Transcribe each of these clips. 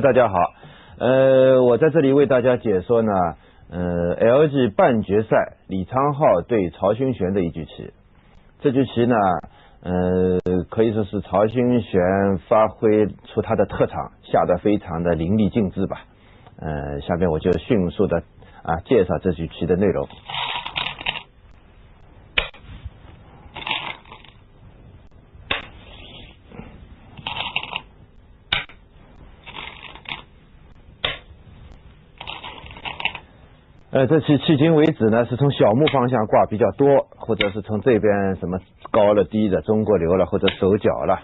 大家好，我在这里为大家解说呢，LG 半决赛李昌镐对曹勋璇的一局棋。这局棋呢，可以说是曹勋璇发挥出他的特长，下得非常的淋漓尽致吧。下面我就迅速的介绍这局棋的内容。这棋迄今为止呢，是从小目方向挂比较多，或者是从这边什么高了低的中国流了，或者手脚了。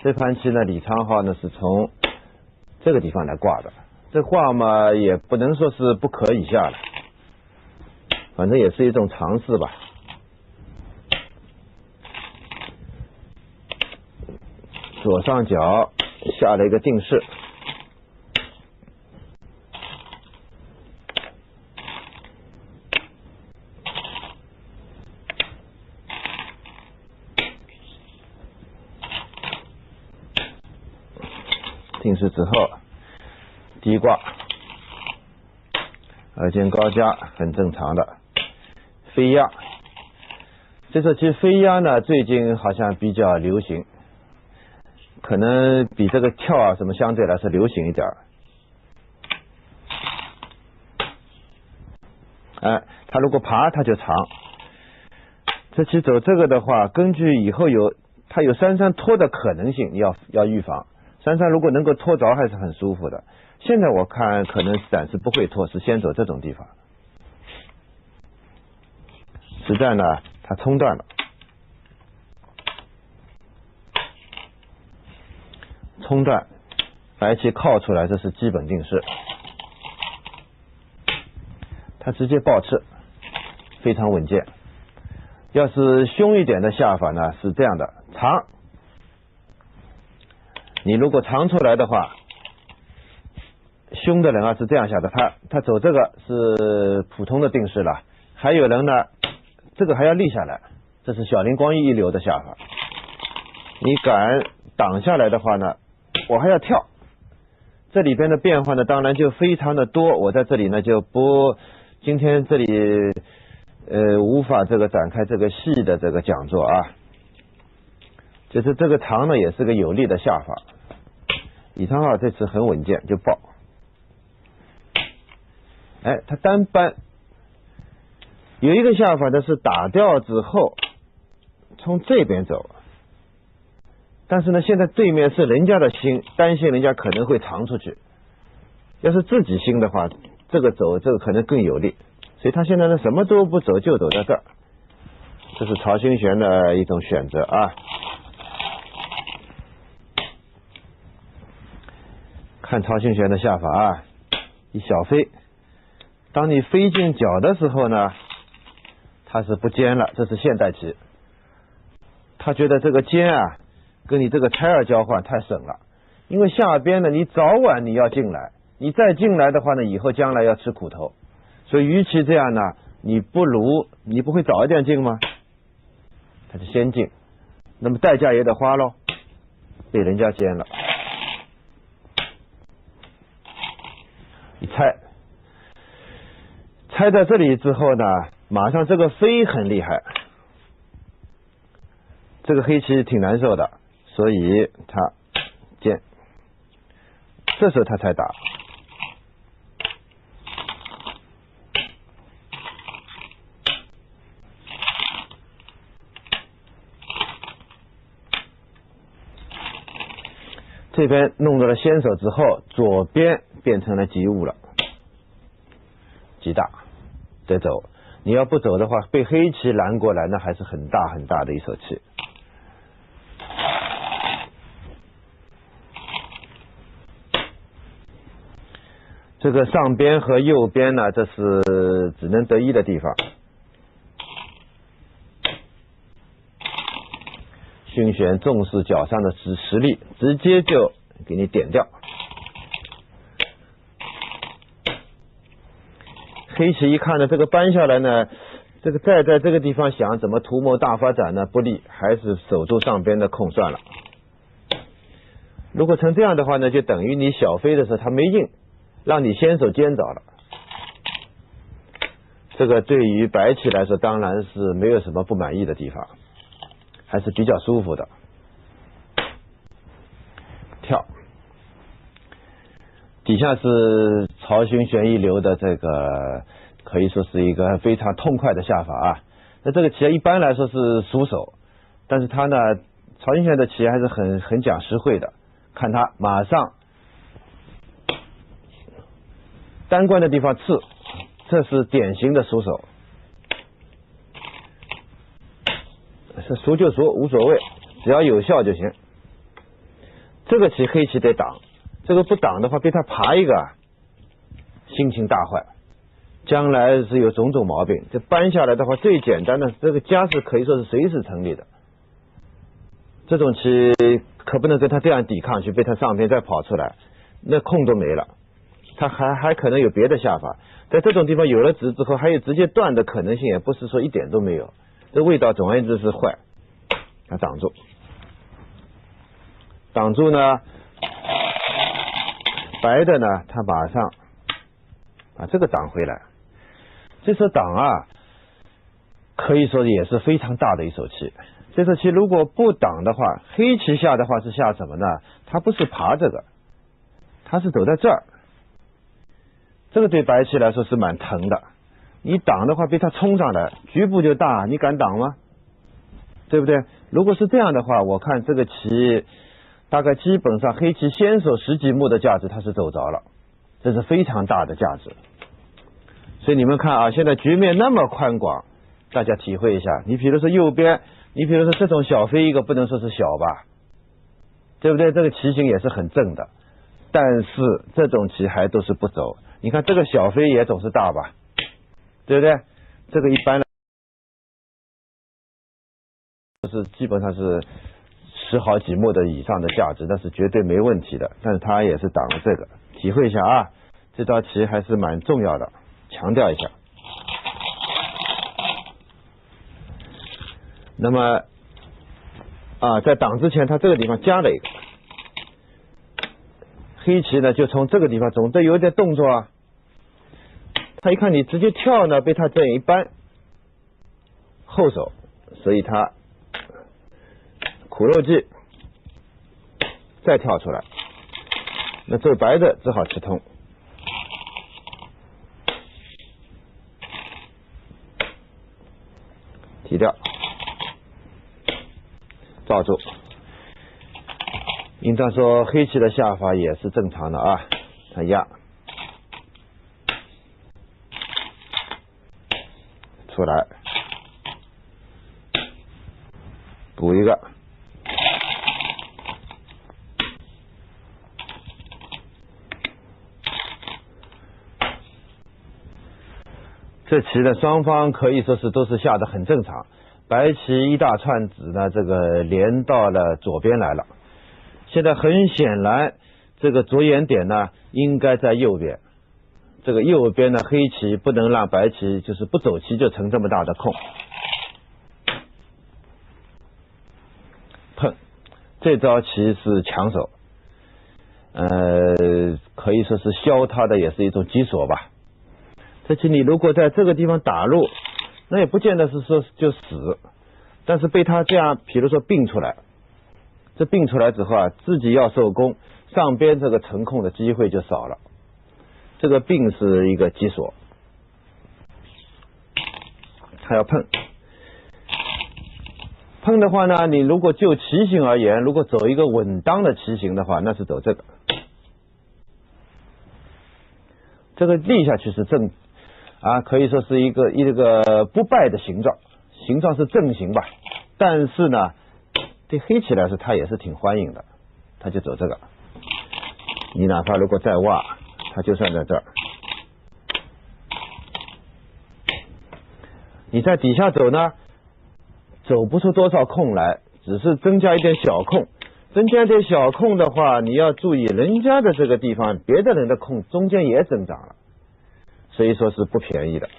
这盘棋呢，李昌镐呢是从这个地方来挂的。这挂嘛，也不能说是不可以下了，反正也是一种尝试吧。左上角下了一个定式。定式之后，低挂，二进高加，很正常的。飞压，这手棋飞压呢，最近好像比较流行，可能比这个跳什么相对来说流行一点。他如果爬，他就长。这棋走这个的话，根据以后他有3-3拖的可能性，你要预防。3-3如果能够拖着还是很舒服的，现在我看可能暂时不会拖，是先走这种地方。实战呢，他冲断了，冲断，白棋靠出来，这是基本定式。他直接爆吃，非常稳健。要是凶一点的下法呢，是这样的，长。你如果长出来的话，凶的人是这样下的，他走这个是普通的定式了。还有人呢，这个还要立下来，这是小林光一流的下法。你敢挡下来的话呢，我还要跳。这里边的变化呢，当然就非常的多。我在这里呢就不，今天这里无法这个展开这个细的这个讲座啊。就是这个长呢，也是个有利的下法。李昌镐这次很稳健，就爆。他单扳。有一个下法呢是打掉之后从这边走，但是呢，现在对面是人家的星，担心人家可能会长出去。要是自己星的话，这个走这个可能更有利，所以他现在呢什么都不走，就走在这儿。这是曹勋璇的一种选择啊。看曹勋璇的下法一小飞，当你飞进角的时候呢，他是不尖了，这是现代棋。他觉得这个尖跟你这个拆二交换太省了，因为下边呢，你早晚你要进来，你再进来的话呢，以后将来要吃苦头，所以与其这样呢，你不会早一点进吗？他就先进，那么代价也得花咯，被人家尖了。一拆在这里之后呢，马上这个飞很厉害，这个黑棋挺难受的，所以他尖，这时候他才打。这边弄到了先手之后，左边变成了吉物了，吉大得走。你要不走的话，被黑棋拦过来，那还是很大很大的一手棋。这个上边和右边呢，这是只能得一的地方。勋璇重视脚上的实力，直接就给你点掉。黑棋一看呢，这个扳下来呢，这个再在这个地方想怎么图谋大发展呢？不利，还是守住上边的空算了。如果成这样的话呢，就等于你小飞的时候它没应，让你先手尖着了。这个对于白棋来说当然是没有什么不满意的地方，还是比较舒服的。跳，底下是曹勋玄一流的这个，可以说是一个非常痛快的下法啊。那这个棋一般来说是熟手，但是他呢，曹勋玄的棋还是很讲实惠的。看他马上单关的地方刺，这是典型的熟手，是熟就熟无所谓，只要有效就行。这个棋黑棋得挡，这个不挡的话被他爬一个，心情大坏，将来是有种种毛病。这搬下来的话，最简单的这个家是可以说是随时成立的。这种棋可不能跟他这样抵抗去，被他上边再跑出来，那空都没了。他还可能有别的下法，在这种地方有了直之后，还有直接断的可能性，也不是说一点都没有。这味道总而言之是坏，他挡住，挡住呢，白的呢，他马上把这个挡回来。这手挡啊，可以说也是非常大的一手棋。这手棋如果不挡的话，黑棋下的话是下什么呢？他不是爬这个，他是走在这儿。这个对白棋来说是蛮疼的。你挡的话被他冲上来，局部就大，你敢挡吗？对不对？如果是这样的话，我看这个棋大概基本上黑棋先手10几目的价值他是走着了，这是非常大的价值。所以你们看啊，现在局面那么宽广，大家体会一下。你比如说右边，你比如说这种小飞一个不能说是小吧，对不对？这个棋形也是很正的，但是这种棋还都是不走。你看这个小飞也总是大吧，对不对？这个一般是基本上是10好几目的以上的价值，那是绝对没问题的。但是他也是挡了这个，体会一下啊，这道棋还是蛮重要的，强调一下。那么在挡之前，他这个地方加了一个黑棋呢，就从这个地方总得有点动作啊。他一看你直接跳呢，被他这样一扳，后手，所以他苦肉计再跳出来，那这白的只好吃通。提掉，抱住。应当说黑棋的下法也是正常的啊，他压出来，补一个，这棋的双方可以说是都是下的很正常。白棋一大串子呢，这个连到了左边来了。现在很显然，这个着眼点呢应该在右边。这个右边的黑棋不能让白棋就是不走棋就成这么大的空。碰，这招棋是强手，可以说是削他的也是一种击锁吧。这棋你如果在这个地方打入，那也不见得是说就死，但是被他这样比如说并出来，这并出来之后啊，自己要受攻，上边这个成空的机会就少了。这个并是一个击锁，他要碰。碰的话呢，你如果就棋形而言，如果走一个稳当的棋形的话，那是走这个。这个立下去是正可以说是一个不败的形状，形状是正形吧。但是呢，对黑棋来说，他也是挺欢迎的，他就走这个。你哪怕如果再挖，他就算在这儿。你在底下走呢，走不出多少空来，只是增加一点小空。增加一点小空的话，你要注意人家的这个地方，别的人的空中间也增长了，所以说是不便宜的。